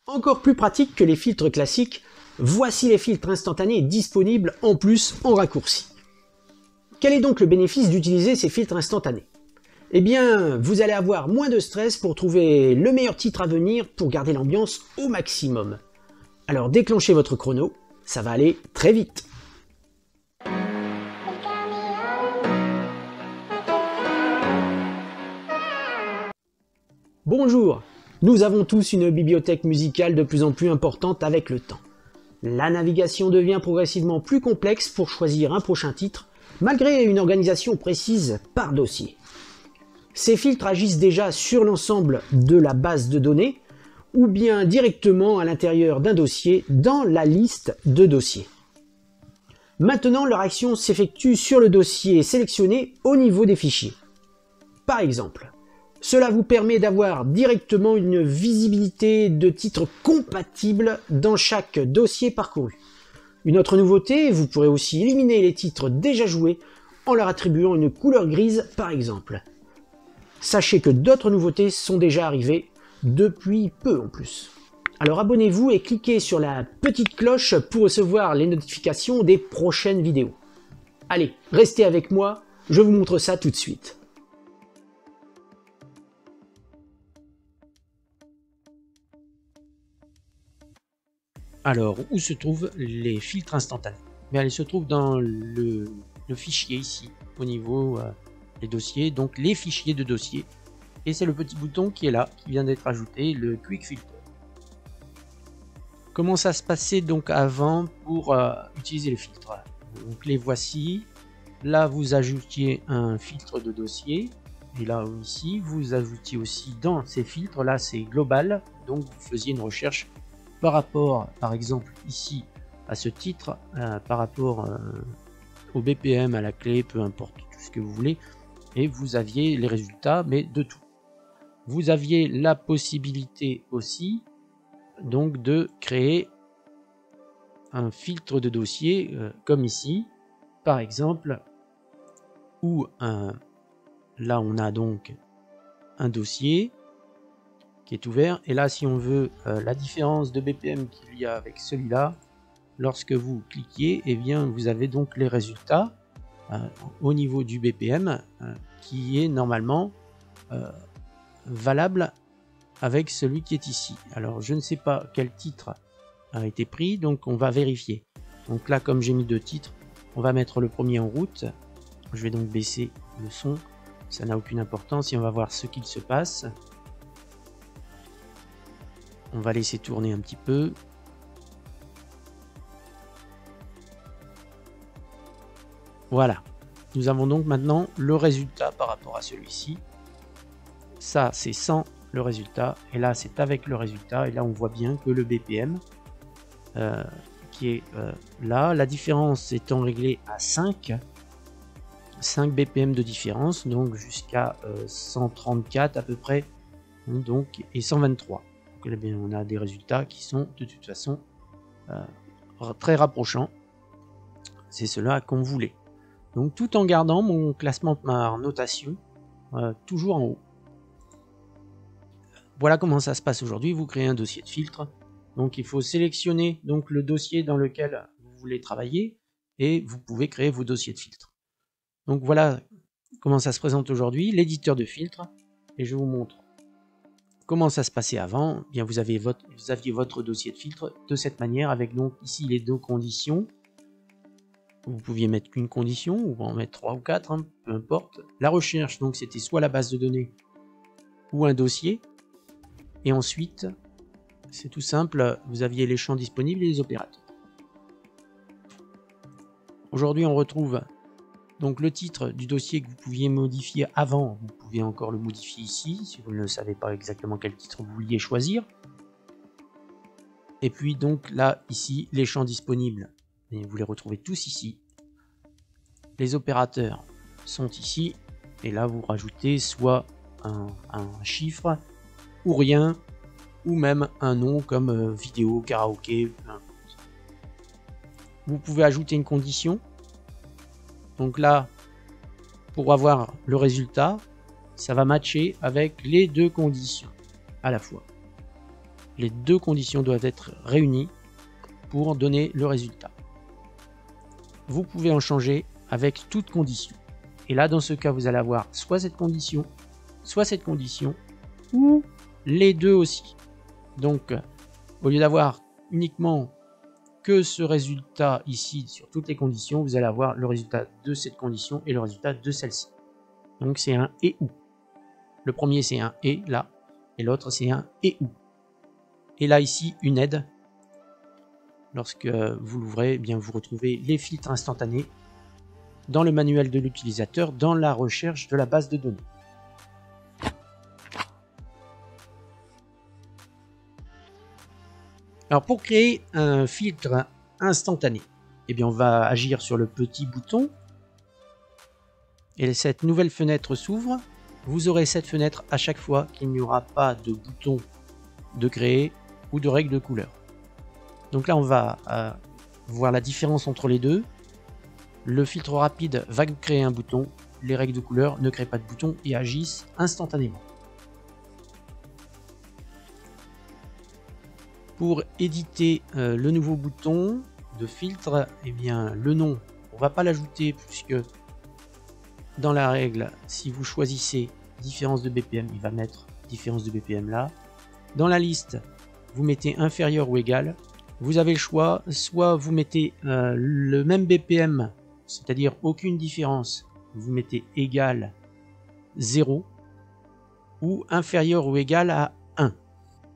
Encore plus pratique que les filtres classiques, voici les filtres instantanés disponibles en plus en raccourci. Quel est donc le bénéfice d'utiliser ces filtres instantanés? Eh bien, vous allez avoir moins de stress pour trouver le meilleur titre à venir pour garder l'ambiance au maximum. Alors déclenchez votre chrono, ça va aller très vite. Bonjour, nous avons tous une bibliothèque musicale de plus en plus importante avec le temps. La navigation devient progressivement plus complexe pour choisir un prochain titre, malgré une organisation précise par dossier. Ces filtres agissent déjà sur l'ensemble de la base de données, ou bien directement à l'intérieur d'un dossier dans la liste de dossiers. Maintenant, leur action s'effectue sur le dossier sélectionné au niveau des fichiers. Par exemple, cela vous permet d'avoir directement une visibilité de titres compatibles dans chaque dossier parcouru. Une autre nouveauté, vous pourrez aussi éliminer les titres déjà joués en leur attribuant une couleur grise par exemple. Sachez que d'autres nouveautés sont déjà arrivées depuis peu en plus. Alors abonnez-vous et cliquez sur la petite cloche pour recevoir les notifications des prochaines vidéos. Allez, restez avec moi, je vous montre ça tout de suite. Alors, où se trouvent les filtres instantanés? Bien, ils se trouvent dans le fichier ici, au niveau des dossiers, donc les fichiers de dossier. Et c'est le petit bouton qui est là, qui vient d'être ajouté, le Quick Filter. Comment ça se passait donc avant pour utiliser les filtres? Donc les voici. Là, vous ajoutiez un filtre de dossier. Et là, ici, vous ajoutiez aussi dans ces filtres, là c'est global, donc vous faisiez une recherche par rapport, par exemple, ici, à ce titre, par rapport au BPM, à la clé, peu importe, tout ce que vous voulez, et vous aviez les résultats, mais de tout. Vous aviez la possibilité aussi, donc, de créer un filtre de dossier, comme ici, par exemple, où là, on a donc un dossier qui est ouvert, et là si on veut la différence de BPM qu'il y a avec celui-là, lorsque vous cliquez, et bien vous avez donc les résultats au niveau du BPM qui est normalement valable avec celui qui est ici. Alors je ne sais pas quel titre a été pris, donc on va vérifier. Donc là, comme j'ai mis deux titres, on va mettre le premier en route. Je vais donc baisser le son, ça n'a aucune importance, et on va voir ce qu'il se passe. On va laisser tourner un petit peu. Voilà. Nous avons donc maintenant le résultat par rapport à celui-ci. Ça, c'est sans le résultat. Et là, c'est avec le résultat. Et là, on voit bien que le BPM qui est là, la différence étant réglée à 5 BPM de différence, donc jusqu'à 134 à peu près, donc, et 123. Donc, bien, on a des résultats qui sont de toute façon très rapprochants. C'est cela qu'on voulait. Donc tout en gardant mon classement par notation toujours en haut. Voilà comment ça se passe aujourd'hui. Vous créez un dossier de filtre. Donc il faut sélectionner donc le dossier dans lequel vous voulez travailler et vous pouvez créer vos dossiers de filtre. Donc voilà comment ça se présente aujourd'hui, l'éditeur de filtre, et je vous montre comment ça se passait avant. Bien, vous aviez votre dossier de filtre de cette manière, avec donc ici les deux conditions. Vous pouviez mettre qu'une condition, ou en mettre 3 ou 4, hein, peu importe. La recherche, donc c'était soit la base de données ou un dossier. Et ensuite, c'est tout simple, vous aviez les champs disponibles et les opérateurs. Aujourd'hui, on retrouve donc le titre du dossier que vous pouviez modifier avant. Vous pouvez encore le modifier ici, si vous ne savez pas exactement quel titre vous vouliez choisir. Et puis donc là, ici, les champs disponibles. Et vous les retrouvez tous ici. Les opérateurs sont ici. Et là, vous rajoutez soit un chiffre, ou rien, ou même un nom comme vidéo, karaoké, peu importe. Vous pouvez ajouter une condition. Donc là, pour avoir le résultat, ça va matcher avec les deux conditions à la fois. Les deux conditions doivent être réunies pour donner le résultat. Vous pouvez en changer avec toute condition. Et là, dans ce cas, vous allez avoir soit cette condition, ou les deux aussi. Donc, au lieu d'avoir uniquement que ce résultat ici sur toutes les conditions, vous allez avoir le résultat de cette condition et le résultat de celle-ci. Donc, c'est un et ou. Le premier, c'est un et là, et l'autre, c'est un et ou. Et là, ici, une aide. Lorsque vous l'ouvrez, eh bien vous retrouvez les filtres instantanés dans le manuel de l'utilisateur, dans la recherche de la base de données. Alors pour créer un filtre instantané, eh bien on va agir sur le petit bouton et cette nouvelle fenêtre s'ouvre. Vous aurez cette fenêtre à chaque fois qu'il n'y aura pas de bouton de créer ou de règle de couleur. Donc là on va voir la différence entre les deux. Le filtre rapide va créer un bouton, les règles de couleur ne créent pas de bouton et agissent instantanément. Pour éditer le nouveau bouton de filtre, eh bien le nom, on va pas l'ajouter puisque dans la règle, si vous choisissez différence de BPM, il va mettre différence de BPM là. Dans la liste, vous mettez inférieur ou égal. Vous avez le choix, soit vous mettez le même BPM, c'est-à-dire aucune différence, vous mettez égal 0, ou inférieur ou égal à 1.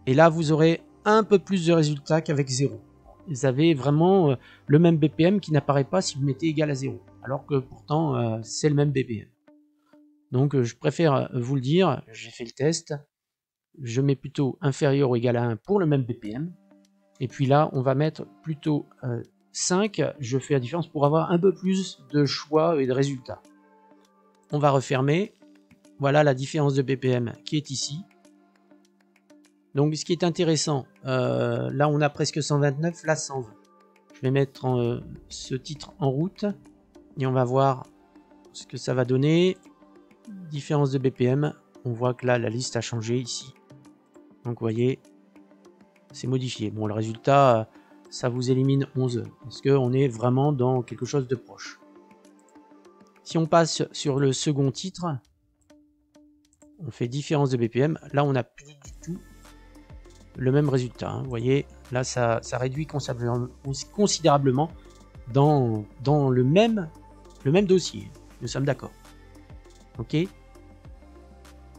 Et là, vous aurez un peu plus de résultats qu'avec 0. Vous avez vraiment le même BPM qui n'apparaît pas si vous mettez égal à 0, alors que pourtant c'est le même BPM. Donc je préfère vous le dire, j'ai fait le test, je mets plutôt inférieur ou égal à 1 pour le même BPM, et puis là on va mettre plutôt 5, je fais la différence pour avoir un peu plus de choix et de résultats. On va refermer, voilà la différence de BPM qui est ici. Donc ce qui est intéressant, là on a presque 129, là 120. Je vais mettre ce titre en route et on va voir ce que ça va donner. Différence de BPM, on voit que là la liste a changé ici. Donc vous voyez, c'est modifié. Bon, le résultat, ça vous élimine 11 parce qu'on est vraiment dans quelque chose de proche. Si on passe sur le second titre, on fait différence de BPM, là on n'a plus du tout le même résultat, hein. Vous voyez, là ça réduit considérablement dans le même dossier. Nous sommes d'accord. Ok.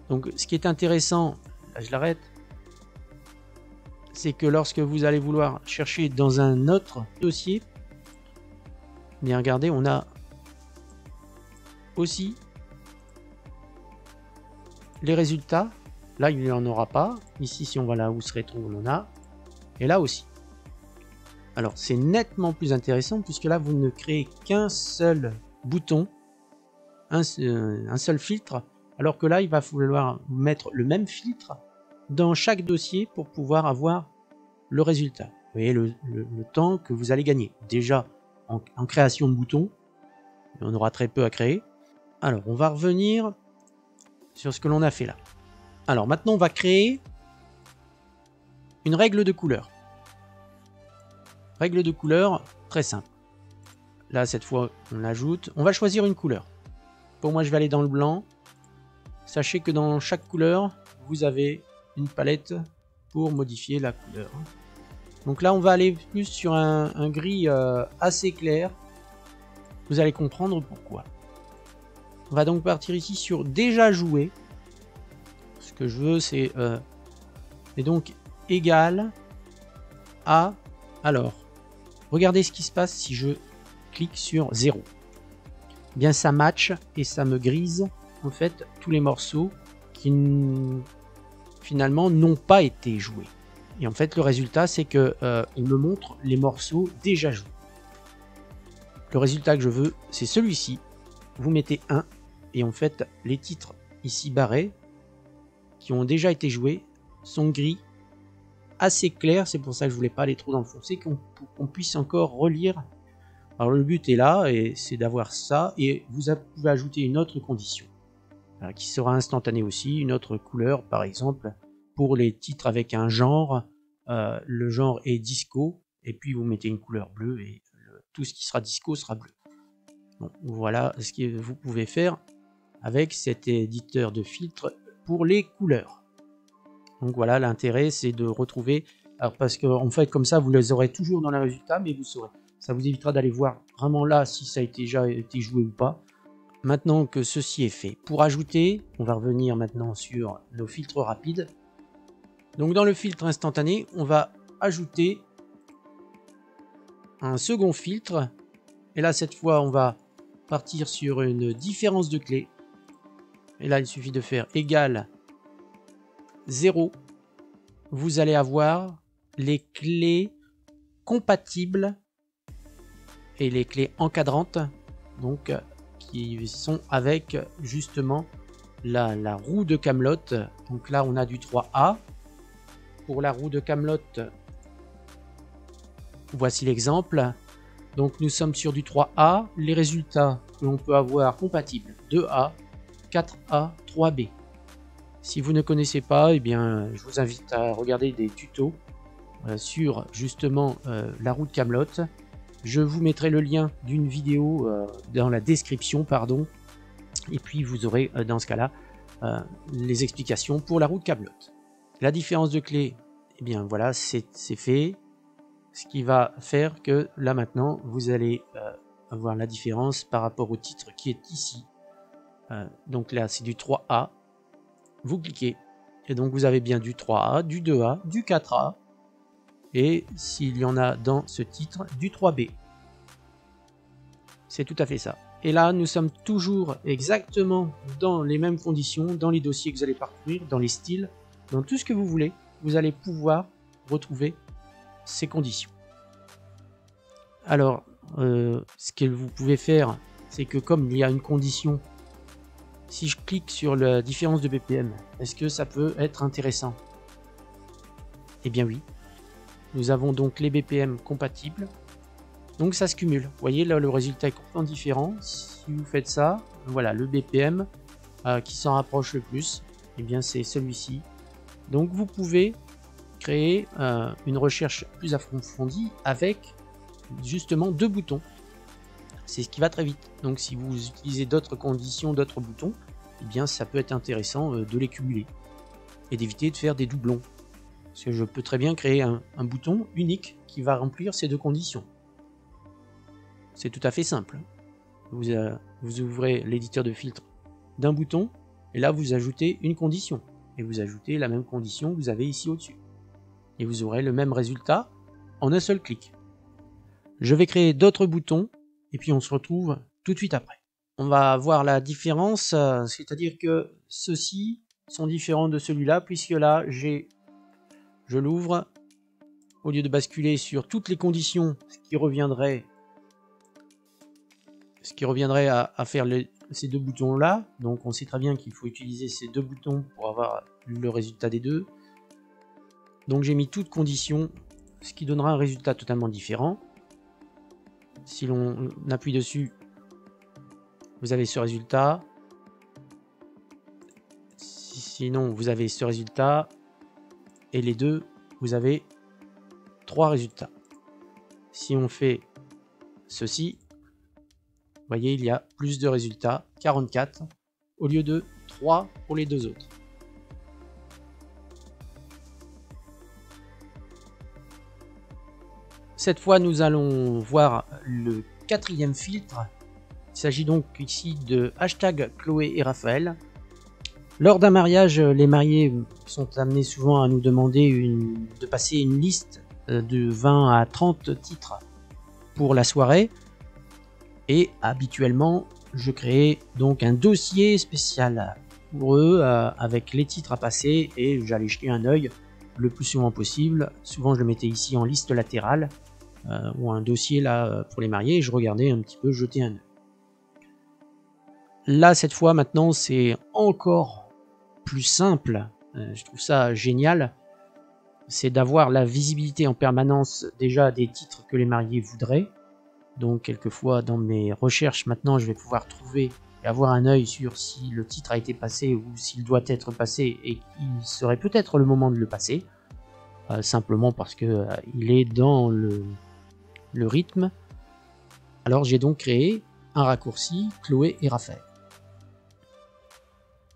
Donc ce qui est intéressant, là je l'arrête, c'est que lorsque vous allez vouloir chercher dans un autre dossier, bien regardez, on a aussi les résultats. Là, il n'y en aura pas. Ici, si on va là où se rétro, on en a. Et là aussi. Alors, c'est nettement plus intéressant puisque là, vous ne créez qu'un seul bouton, un seul filtre, alors que là, il va falloir mettre le même filtre dans chaque dossier pour pouvoir avoir le résultat. Vous voyez le temps que vous allez gagner. Déjà, en création de boutons, on aura très peu à créer. Alors, on va revenir sur ce que l'on a fait là. Alors maintenant on va créer une règle de couleur. Règle de couleur très simple. Là cette fois on l'ajoute. On va choisir une couleur. Pour moi je vais aller dans le blanc. Sachez que dans chaque couleur vous avez une palette pour modifier la couleur. Donc là on va aller plus sur un gris assez clair. Vous allez comprendre pourquoi. On va donc partir ici sur déjà joué. Ce que je veux c'est et donc égal à, alors regardez ce qui se passe si je clique sur 0. Bien ça match et ça me grise en fait tous les morceaux qui finalement n'ont pas été joués. Et en fait le résultat c'est que il me montre les morceaux déjà joués. Le résultat que je veux c'est celui-ci. Vous mettez 1 et en fait les titres ici barrés qui ont déjà été joués sont gris assez clairs, c'est pour ça que je voulais pas aller trop dans le foncé, qu'on puisse encore relire. Alors le but est là et c'est d'avoir ça et vous pouvez ajouter une autre condition qui sera instantanée aussi, une autre couleur par exemple pour les titres avec un genre le genre est disco, et puis vous mettez une couleur bleue, et tout ce qui sera disco sera bleu. Bon, voilà ce que vous pouvez faire avec cet éditeur de filtres pour les couleurs. Donc voilà, l'intérêt c'est de retrouver, alors parce qu'en fait comme ça vous les aurez toujours dans les résultats, mais vous saurez, ça vous évitera d'aller voir vraiment là si ça a déjà été joué ou pas. Maintenant que ceci est fait, pour ajouter, on va revenir maintenant sur nos filtres rapides. Donc dans le filtre instantané, on va ajouter un second filtre, et là cette fois on va partir sur une différence de clés, et là il suffit de faire égal 0. Vous allez avoir les clés compatibles et les clés encadrantes, donc qui sont avec justement la roue de Kaamelott. Donc là on a du 3A. Pour la roue de Kaamelott, voici l'exemple. Donc nous sommes sur du 3A. Les résultats que l'on peut avoir compatibles: 2A, 4A, 3B. Si vous ne connaissez pas, eh bien, je vous invite à regarder des tutos sur justement la roue de Kaamelott. Je vous mettrai le lien d'une vidéo dans la description, pardon. Et puis vous aurez dans ce cas-là les explications pour la roue de Kaamelott. La différence de clé, eh bien voilà, c'est fait. Ce qui va faire que là maintenant, vous allez avoir la différence par rapport au titre qui est ici. Donc là, c'est du 3A. Vous cliquez et donc vous avez bien du 3A, du 2A, du 4A. Et s'il y en a dans ce titre, du 3B. C'est tout à fait ça. Et là, nous sommes toujours exactement dans les mêmes conditions, dans les dossiers que vous allez parcourir, dans les styles, dans tout ce que vous voulez. Vous allez pouvoir retrouver ces conditions. Alors, ce que vous pouvez faire, c'est que comme il y a une condition, si je clique sur la différence de BPM, est-ce que ça peut être intéressant? Eh bien oui. Nous avons donc les BPM compatibles. Donc ça se cumule. Vous voyez là, le résultat est complètement différent. Si vous faites ça, voilà, le BPM qui s'en rapproche le plus, eh bien c'est celui-ci. Donc vous pouvez créer une recherche plus approfondie avec justement 2 boutons. C'est ce qui va très vite. Donc si vous utilisez d'autres conditions, d'autres boutons, eh bien ça peut être intéressant de les cumuler et d'éviter de faire des doublons. Parce que je peux très bien créer un bouton unique qui va remplir ces 2 conditions. C'est tout à fait simple. Vous ouvrez l'éditeur de filtre d'un bouton et là vous ajoutez une condition. Et vous ajoutez la même condition que vous avez ici au-dessus. Et vous aurez le même résultat en un seul clic. Je vais créer d'autres boutons et puis on se retrouve tout de suite après. On va voir la différence, c'est-à-dire que ceux-ci sont différents de celui-là, puisque là je l'ouvre, au lieu de basculer sur toutes les conditions, ce qui reviendrait à faire ces 2 boutons là. Donc on sait très bien qu'il faut utiliser ces 2 boutons pour avoir le résultat des 2. Donc j'ai mis toutes conditions, ce qui donnera un résultat totalement différent. Si l'on appuie dessus, vous avez ce résultat. Sinon vous avez ce résultat. Et les 2, vous avez 3 résultats. Si on fait ceci, vous voyez, il y a plus de résultats, 44, au lieu de 3 pour les 2 autres. Cette fois, nous allons voir le 4e filtre. Il s'agit donc ici de hashtag Chloé et Raphaël. Lors d'un mariage, les mariés sont amenés souvent à nous demander de passer une liste de 20 à 30 titres pour la soirée. Et habituellement, je crée donc un dossier spécial pour eux avec les titres à passer et j'allais jeter un œil le plus souvent possible. Souvent, je le mettais ici en liste latérale ou un dossier là pour les mariés et je regardais un petit peu, jeter un œil. Là, cette fois, maintenant, c'est encore plus simple, je trouve ça génial, c'est d'avoir la visibilité en permanence déjà des titres que les mariés voudraient. Donc quelquefois dans mes recherches maintenant je vais pouvoir trouver et avoir un œil sur si le titre a été passé ou s'il doit être passé et qu'il serait peut-être le moment de le passer. simplement parce que il est dans le rythme. Alors j'ai donc créé un raccourci Chloé et Raphaël.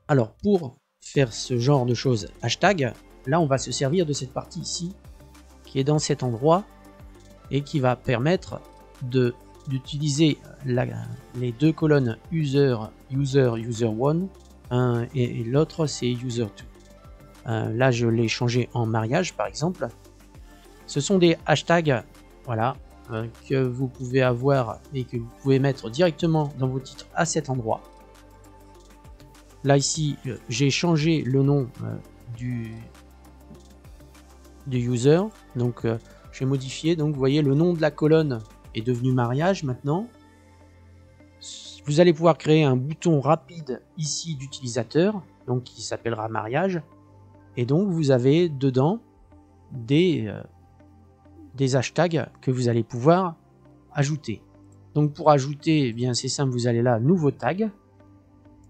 Alors pour faire ce genre de choses hashtag, là on va se servir de cette partie ici qui est dans cet endroit et qui va permettre d'utiliser les 2 colonnes user 1 et l'autre c'est user 2. Là je l'ai changé en mariage par exemple. Ce sont des hashtags, voilà, que vous pouvez avoir et que vous pouvez mettre directement dans vos titres à cet endroit. Là ici j'ai changé le nom du user, donc j'ai modifié, donc vous voyez le nom de la colonne est devenu mariage maintenant. Vous allez pouvoir créer un bouton rapide ici d'utilisateur, donc qui s'appellera mariage, et donc vous avez dedans des hashtags que vous allez pouvoir ajouter. Donc pour ajouter, eh bien c'est simple, vous allez là, nouveau tag,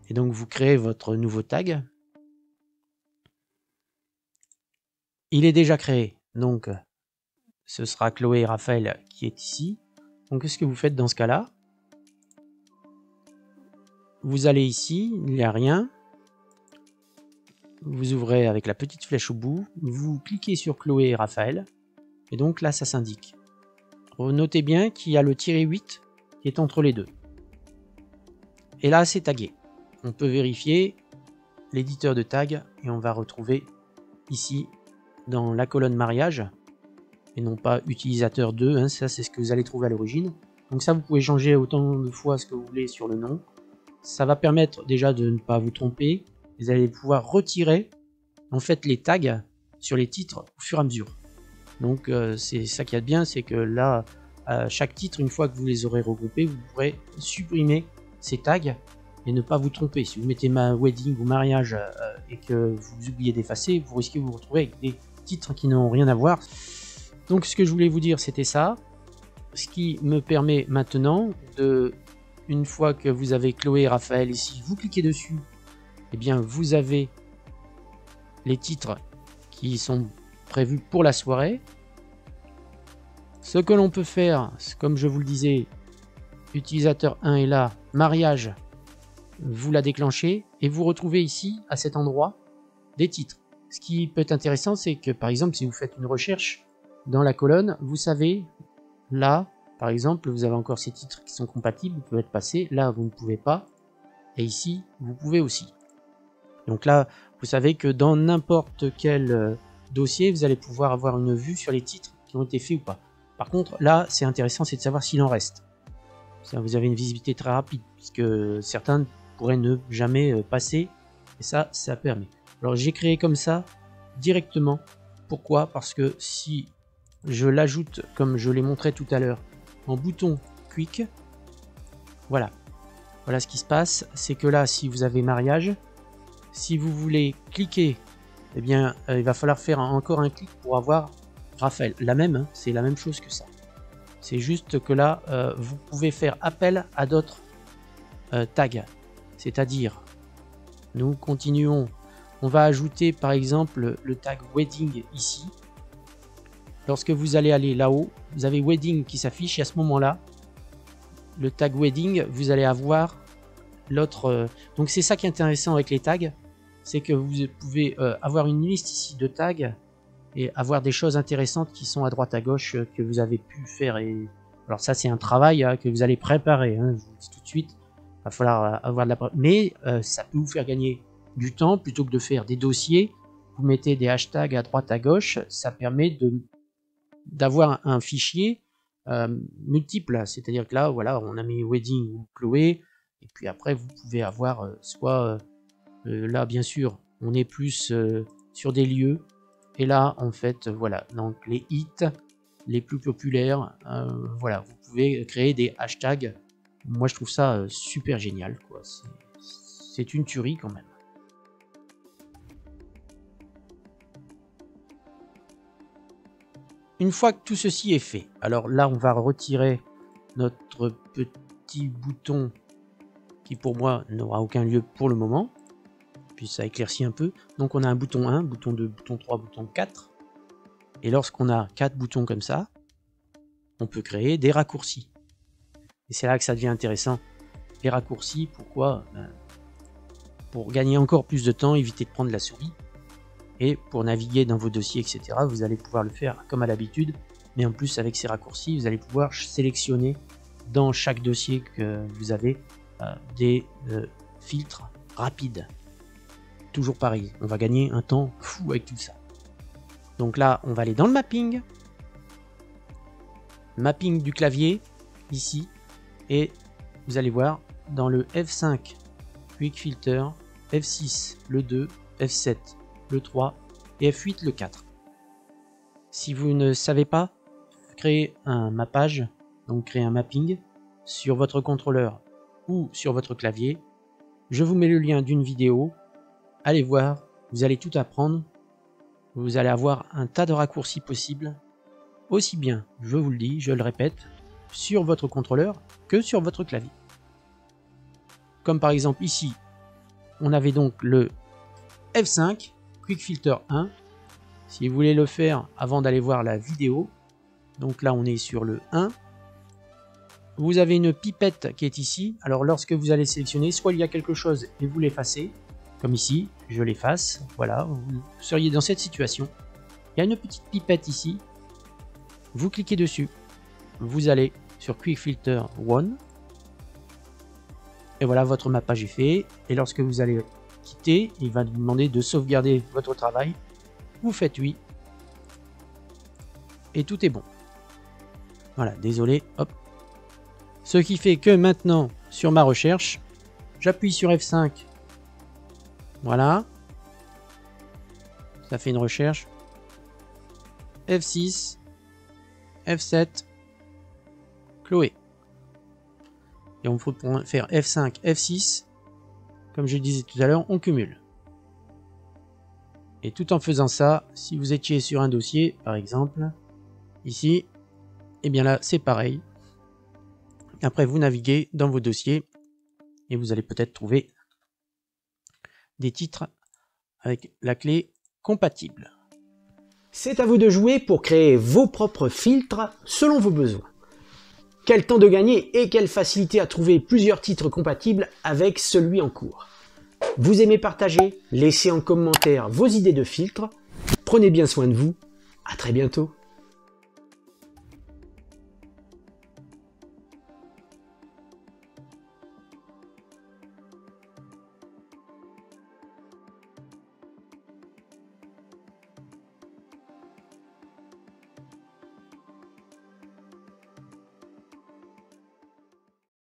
et donc vous créez votre nouveau tag. Il est déjà créé, donc ce sera Chloé et Raphaël qui est ici. Donc qu'est-ce que vous faites dans ce cas-là? Vous allez ici, il n'y a rien. Vous ouvrez avec la petite flèche au bout, vous cliquez sur Chloé et Raphaël, et donc là ça s'indique. Notez bien qu'il y a le -8 qui est entre les deux. Et là c'est tagué. On peut vérifier l'éditeur de tag et on va retrouver ici dans la colonne mariage et non pas utilisateur 2, hein, ça c'est ce que vous allez trouver à l'origine. Donc ça vous pouvez changer autant de fois ce que vous voulez sur le nom. Ça va permettre déjà de ne pas vous tromper. Vous allez pouvoir retirer en fait les tags sur les titres au fur et à mesure. Donc c'est ça qui est bien, c'est que là chaque titre, une fois que vous les aurez regroupés, vous pourrez supprimer ces tags et ne pas vous tromper. Si vous mettez ma wedding ou mariage et que vous oubliez d'effacer, vous risquez de vous retrouver avec des titres qui n'ont rien à voir. Donc ce que je voulais vous dire c'était ça, ce qui me permet maintenant de, une fois que vous avez Chloé et Raphaël ici, vous cliquez dessus, et bien vous avez les titres qui sont prévus pour la soirée. Ce que l'on peut faire, comme je vous le disais, utilisateur 1 est là, mariage, vous la déclenchez et vous retrouvez ici à cet endroit des titres. Ce qui peut être intéressant, c'est que par exemple si vous faites une recherche dans la colonne, vous savez là par exemple vous avez encore ces titres qui sont compatibles, vous pouvez être passé, là vous ne pouvez pas, et ici vous pouvez aussi. Donc là vous savez que dans n'importe quel dossier vous allez pouvoir avoir une vue sur les titres qui ont été faits ou pas. Par contre là c'est intéressant, c'est de savoir s'il en reste. Ça, vous avez une visibilité très rapide puisque certains pourraient ne jamais passer, et ça permet. Alors j'ai créé comme ça directement. Pourquoi? Parce que si je l'ajoute comme je l'ai montré tout à l'heure en bouton quick, voilà ce qui se passe, c'est que là si vous avez mariage, si vous voulez cliquer, eh bien il va falloir faire encore un clic pour avoir Raphaël. La même, hein, c'est la même chose que ça. C'est juste que là vous pouvez faire appel à d'autres tags, c'est-à-dire nous continuons. On va ajouter par exemple le tag wedding ici. Lorsque vous allez aller là-haut, vous avez wedding qui s'affiche et à ce moment-là, le tag wedding, vous allez avoir l'autre. Donc c'est ça qui est intéressant avec les tags, c'est que vous pouvez avoir une liste ici de tags et avoir des choses intéressantes qui sont à droite à gauche que vous avez pu faire. Et alors ça c'est un travail que vous allez préparer, hein, je vous le dis tout de suite. Il va falloir avoir de la... Mais ça peut vous faire gagner du temps plutôt que de faire des dossiers. Vous mettez des hashtags à droite à gauche, ça permet d'avoir un fichier multiple, c'est-à-dire que là voilà on a mis wedding ou Chloé et puis après vous pouvez avoir soit là bien sûr on est plus sur des lieux et là en fait voilà donc les hits les plus populaires, voilà vous pouvez créer des hashtags. Moi je trouve ça super génial quoi, c'est une tuerie quand même. Une fois que tout ceci est fait, alors là on va retirer notre petit bouton qui pour moi n'aura aucun lieu pour le moment, puis ça éclaircit un peu. Donc on a un bouton 1, bouton 2, bouton 3, bouton 4. Et lorsqu'on a 4 boutons comme ça, on peut créer des raccourcis. Et c'est là que ça devient intéressant. Les raccourcis, pourquoi? Pour gagner encore plus de temps, éviter de prendre la souris. Et pour naviguer dans vos dossiers, etc., vous allez pouvoir le faire comme à l'habitude. Mais en plus, avec ces raccourcis, vous allez pouvoir sélectionner dans chaque dossier que vous avez des filtres rapides. Toujours pareil, on va gagner un temps fou avec tout ça. Donc là, on va aller dans le mapping. Mapping du clavier, ici. Et vous allez voir, dans le F5, Quick Filter, F6, le 2, F7, le 3 et F8, le 4. Si vous ne savez pas, créer un mappage, donc créer un mapping sur votre contrôleur ou sur votre clavier. Je vous mets le lien d'une vidéo. Allez voir, vous allez tout apprendre. Vous allez avoir un tas de raccourcis possibles, aussi bien, je vous le dis, je le répète, sur votre contrôleur que sur votre clavier. Comme par exemple ici, on avait donc le F5, Quick Filter 1. Si vous voulez le faire avant d'aller voir la vidéo, donc là on est sur le 1. Vous avez une pipette qui est ici. Alors lorsque vous allez sélectionner, soit il y a quelque chose et vous l'effacez, comme ici, je l'efface, voilà, vous seriez dans cette situation. Il y a une petite pipette ici, vous cliquez dessus, vous allez sur Quick Filter 1, et voilà, votre mappage est fait, et lorsque vous allez quitter, il va vous demander de sauvegarder votre travail, vous faites oui, et tout est bon. Voilà, désolé, hop. Ce qui fait que maintenant, sur ma recherche, j'appuie sur F5, voilà, ça fait une recherche, F6, F7, Chloé. Et on peut faire F5, F6, comme je disais tout à l'heure, on cumule. Et tout en faisant ça, si vous étiez sur un dossier, par exemple, ici, et bien là, c'est pareil. Après, vous naviguez dans vos dossiers et vous allez peut-être trouver des titres avec la clé compatible. C'est à vous de jouer pour créer vos propres filtres selon vos besoins. Quel temps de gagner et quelle facilité à trouver plusieurs titres compatibles avec celui en cours. Vous aimez partager? Laissez en commentaire vos idées de filtres. Prenez bien soin de vous. À très bientôt.